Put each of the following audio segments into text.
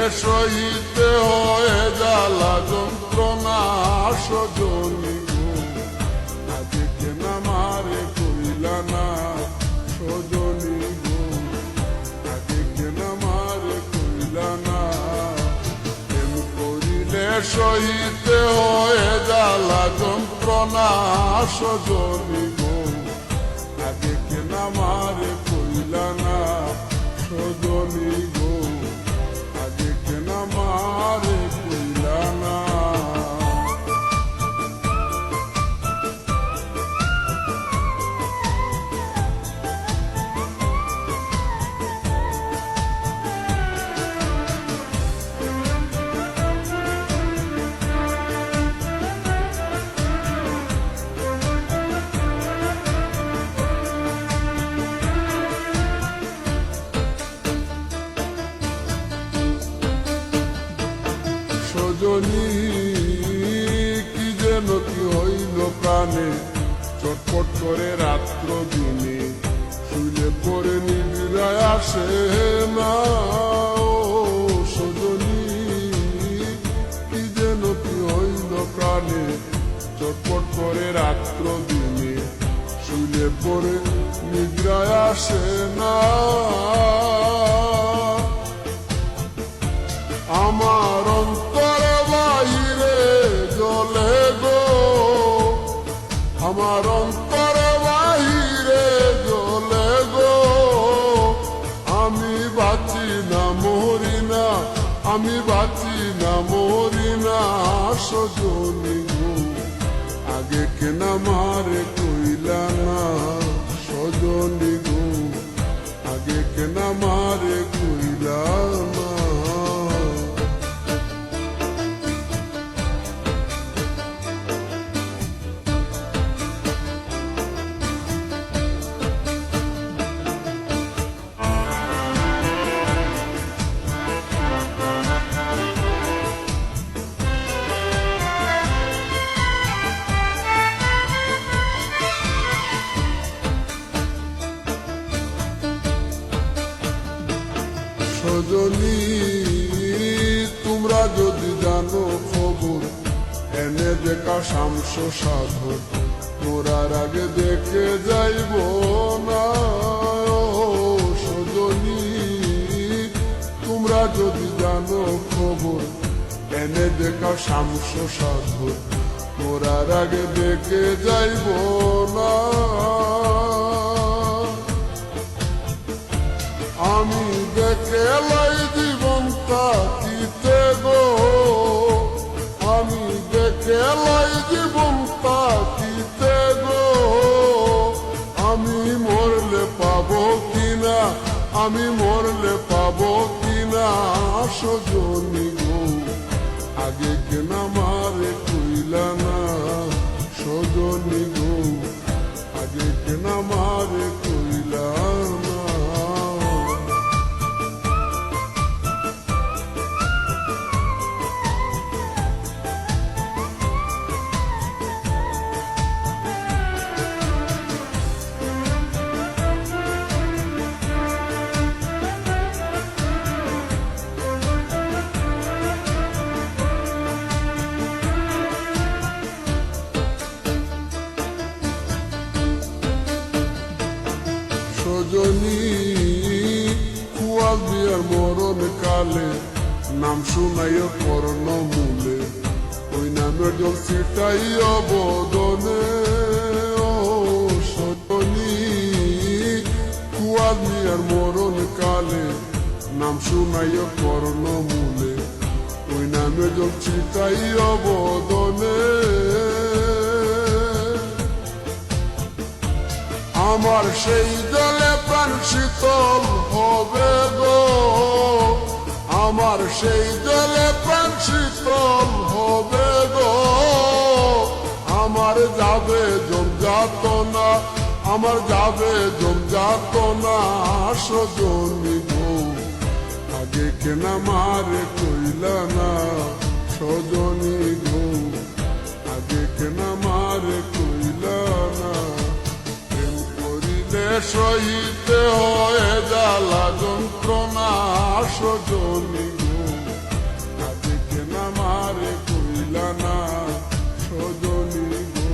সহিতে হয় জ্বালা যন্ত্রণা সজনী গো, আগে কেন আমারে কইলা না সজনী গো, আগে কেন আমারে কইলা না। প্রেম করিলে সহিতে হয় জ্বালা যন্ত্রণা সজনী গো, আগে কেন আমারে কইলা না সজনী গো, আগে কেন আমারে কইলা না। সজনী কি যেন কি হইল প্রাণে, চটপট করে রাত্র দিনে, শুইলে পরে নিবিড়ায় আসে না। ও সজনী কি যেন কি হইল প্রাণে, চটপট করে রাত্র দিনে, শুইলে পরে নিবিড়ায় আসে না। আমার অন্তর বাহিরে জ্বলে গো, আমার অন্তর বাহিরে জ্বলে গো, আমি বাঁচি না মরি না, আমি বাঁচি না মরি না সজনী গো, আগে কেন আমারে কইলা না সজনী গো, আগে কেন আমারে কইলা না। সজনী তোমরা যদি জানো খবর, এনে দেখা শামস সাধর, মোরার আগে দেখে যাইব না। সজনী তোমরা যদি জানো খবর, এনে দেখা শামস সাধর, মোরার আগে দেখে যাইব না। আমি দেখে লাই জীবন তাকিতে গো, আমি দেখে লাই জীবন তাকিতে গো, আমি মরলে পাবো কিনা, আমি মরলে পাবো কিনা সজনী গো, আগে কেন আমারে কইলা না সজনী গো, আগে কেন আমারে কইলা না। সজনী কুয়াল দিয়ার মরণ কালে, নাম শুনাইও কর্ণ মূলে, ওই নামের জল ছিটাই অবদনে। ও সজনী কুয়াল দিয়ার মরণ কালে, নাম শুনাইও কর্ণ মূলে, ওই নামের জল ছিটাই অবদনে। আমার সেই জলে প্রাণ শীতল হবে গো, আমার সেই জলে প্রাণ শীতল হবে গো, আমার যাবে জমযাতনা, আমার যাবে জমযাতনা সজনী গো, আগে কেন আমারে কইলা না সজনী গো, আগে কেন আমারে কইলা না। সহিতে হয় জ্বালা যন্ত্রণা সজনী গো, কইলা না সজনী গো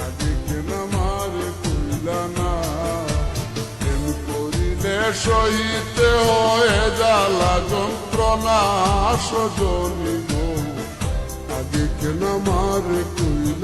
আগে কেন আমারে কইলা না প্রেম করিলে সহিতে হয় জ্বালা যন্ত্রণা সজনী গো আগে কেন আমারে কইলা